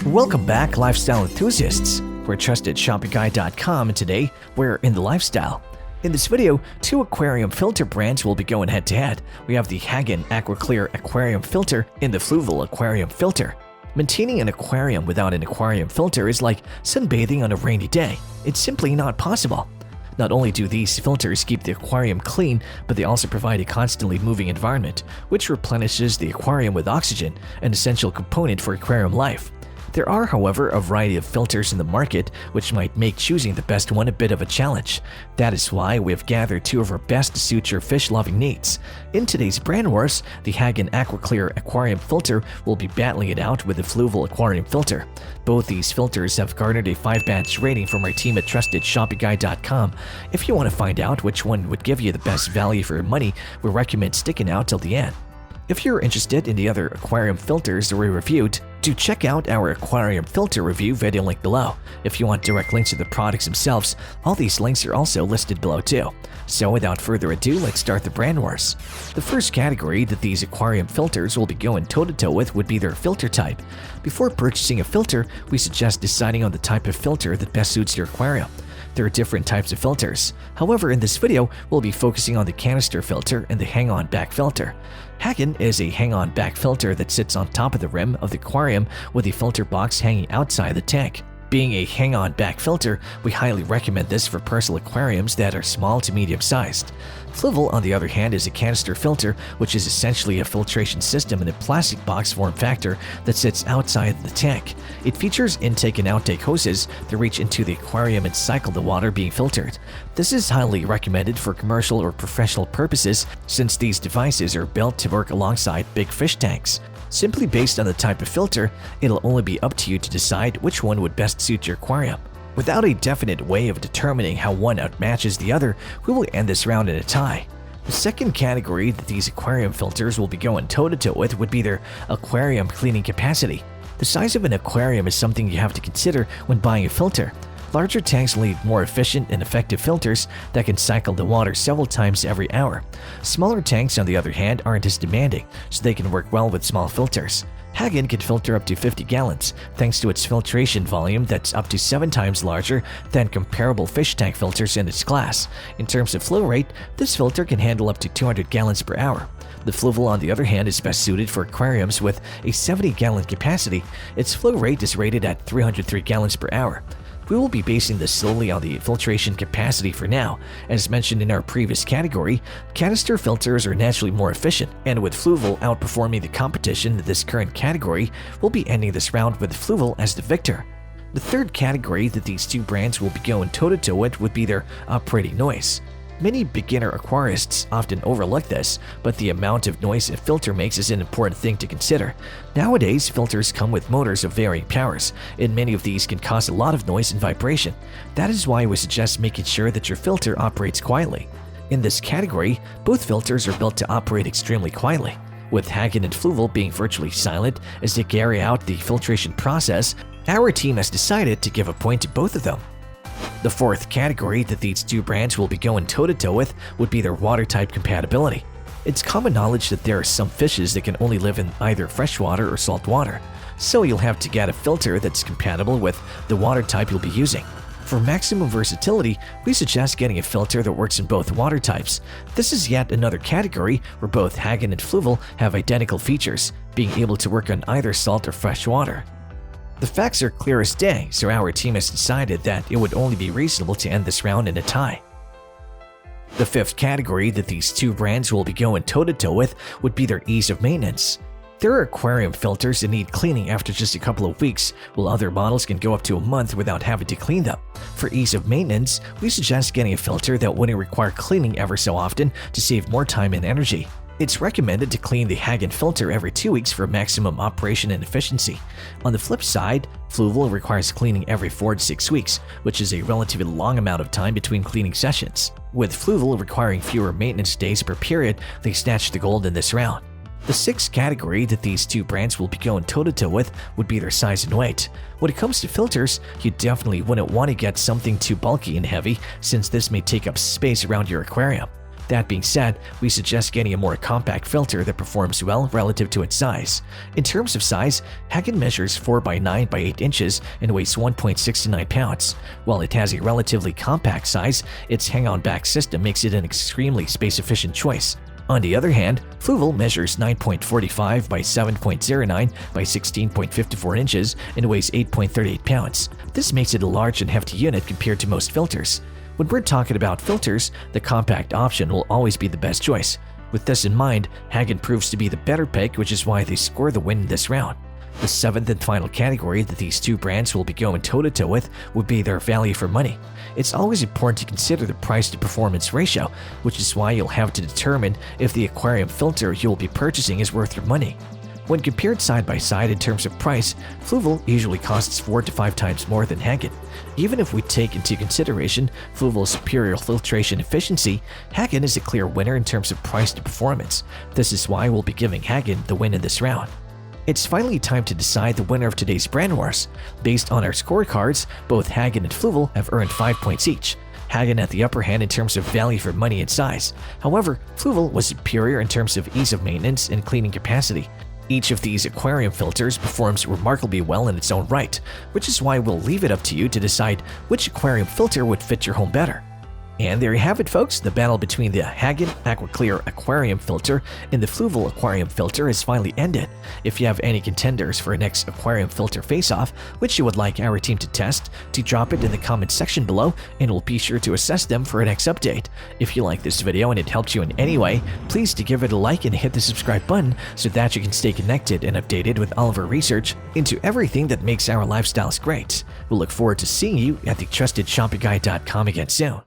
Welcome back, lifestyle enthusiasts. We're trustedshopperguide.com, and today we're in the lifestyle. In this video, two aquarium filter brands will be going head to head. We have the Hagen AquaClear Aquarium filter and the Fluval Aquarium filter. Maintaining an aquarium without an aquarium filter is like sunbathing on a rainy day. It's simply not possible. Not only do these filters keep the aquarium clean, but they also provide a constantly moving environment, which replenishes the aquarium with oxygen, an essential component for aquarium life. There are, however, a variety of filters in the market, which might make choosing the best one a bit of a challenge. That is why we have gathered two of our best to suit your fish-loving needs. In today's brand wars, the Hagen AquaClear Aquarium filter will be battling it out with the Fluval Aquarium filter. Both these filters have garnered a 5-badge rating from our team at trustedshopperguide.com. If you want to find out which one would give you the best value for your money, we recommend sticking out till the end. If you're interested in the other aquarium filters that we reviewed, do check out our aquarium filter review video link below. If you want direct links to the products themselves, all these links are also listed below too. So without further ado, let's start the brand wars. The first category that these aquarium filters will be going toe-to-toe with would be their filter type. Before purchasing a filter, we suggest deciding on the type of filter that best suits your aquarium. There are different types of filters. However, in this video, we'll be focusing on the canister filter and the hang-on back filter. Hagen is a hang-on back filter that sits on top of the rim of the aquarium with the filter box hanging outside the tank. Being a hang-on back filter, we highly recommend this for personal aquariums that are small to medium-sized. Fluval, on the other hand, is a canister filter, which is essentially a filtration system in a plastic box form factor that sits outside the tank. It features intake and outtake hoses that reach into the aquarium and cycle the water being filtered. This is highly recommended for commercial or professional purposes since these devices are built to work alongside big fish tanks. Simply based on the type of filter, it'll only be up to you to decide which one would best suit your aquarium. Without a definite way of determining how one outmatches the other, we will end this round in a tie. The second category that these aquarium filters will be going toe-to-toe with would be their aquarium cleaning capacity. The size of an aquarium is something you have to consider when buying a filter. Larger tanks will need more efficient and effective filters that can cycle the water several times every hour. Smaller tanks, on the other hand, aren't as demanding, so they can work well with small filters. Hagen can filter up to 50 gallons, thanks to its filtration volume that's up to 7 times larger than comparable fish tank filters in its class. In terms of flow rate, this filter can handle up to 200 gallons per hour. The Fluval, on the other hand, is best suited for aquariums with a 70-gallon capacity. Its flow rate is rated at 303 gallons per hour. We will be basing this solely on the filtration capacity for now. As mentioned in our previous category, canister filters are naturally more efficient, and with Fluval outperforming the competition in this current category, we'll be ending this round with Fluval as the victor. The third category that these two brands will be going toe-to-toe with would be their operating noise. Many beginner aquarists often overlook this, but the amount of noise a filter makes is an important thing to consider. Nowadays, filters come with motors of varying powers, and many of these can cause a lot of noise and vibration. That is why we suggest making sure that your filter operates quietly. In this category, both filters are built to operate extremely quietly, with Hagen and Fluval being virtually silent as they carry out the filtration process. Our team has decided to give a point to both of them. The fourth category that these two brands will be going toe-to-toe with would be their water type compatibility. It's common knowledge that there are some fishes that can only live in either freshwater or salt water, so you'll have to get a filter that's compatible with the water type you'll be using. For maximum versatility, we suggest getting a filter that works in both water types. This is yet another category where both Hagen and Fluval have identical features, being able to work on either salt or fresh water. The facts are clear as day, so our team has decided that it would only be reasonable to end this round in a tie. The fifth category that these two brands will be going toe-to-toe with would be their ease of maintenance. There are aquarium filters that need cleaning after just a couple of weeks, while other models can go up to a month without having to clean them. For ease of maintenance, we suggest getting a filter that wouldn't require cleaning ever so often to save more time and energy. It's recommended to clean the Hagen filter every 2 weeks for maximum operation and efficiency. On the flip side, Fluval requires cleaning every 4 to 6 weeks, which is a relatively long amount of time between cleaning sessions. With Fluval requiring fewer maintenance days per period, they snatched the gold in this round. The sixth category that these two brands will be going toe-to-toe with would be their size and weight. When it comes to filters, you definitely wouldn't want to get something too bulky and heavy, since this may take up space around your aquarium. That being said, we suggest getting a more compact filter that performs well relative to its size. In terms of size, Hagen measures 4 by 9 by 8 inches and weighs 1.69 pounds. While it has a relatively compact size, its hang-on back system makes it an extremely space-efficient choice. On the other hand, Fluval measures 9.45 by 7.09 by 16.54 inches and weighs 8.38 pounds. This makes it a large and hefty unit compared to most filters. When we're talking about filters, the compact option will always be the best choice. With this in mind, Hagen proves to be the better pick, which is why they score the win in this round. The seventh and final category that these two brands will be going toe-to-toe with would be their value for money. It's always important to consider the price-to-performance ratio, which is why you'll have to determine if the aquarium filter you'll be purchasing is worth your money. When compared side by side in terms of price, Fluval usually costs 4 to 5 times more than Hagen. Even if we take into consideration Fluval's superior filtration efficiency, Hagen is a clear winner in terms of price to performance. This is why we'll be giving Hagen the win in this round. It's finally time to decide the winner of today's brand wars. Based on our scorecards, both Hagen and Fluval have earned 5 points each. Hagen had the upper hand in terms of value for money and size. However, Fluval was superior in terms of ease of maintenance and cleaning capacity. Each of these aquarium filters performs remarkably well in its own right, which is why we'll leave it up to you to decide which aquarium filter would fit your home better. And there you have it, folks. The battle between the Hagen AquaClear Aquarium filter and the Fluval Aquarium filter has finally ended. If you have any contenders for a next aquarium filter face-off, which you would like our team to test, drop it in the comment section below and we'll be sure to assess them for a next update. If you like this video and it helped you in any way, please give it a like and hit the subscribe button so that you can stay connected and updated with all of our research into everything that makes our lifestyles great. We'll look forward to seeing you at the TrustedShoppingGuide.com again soon.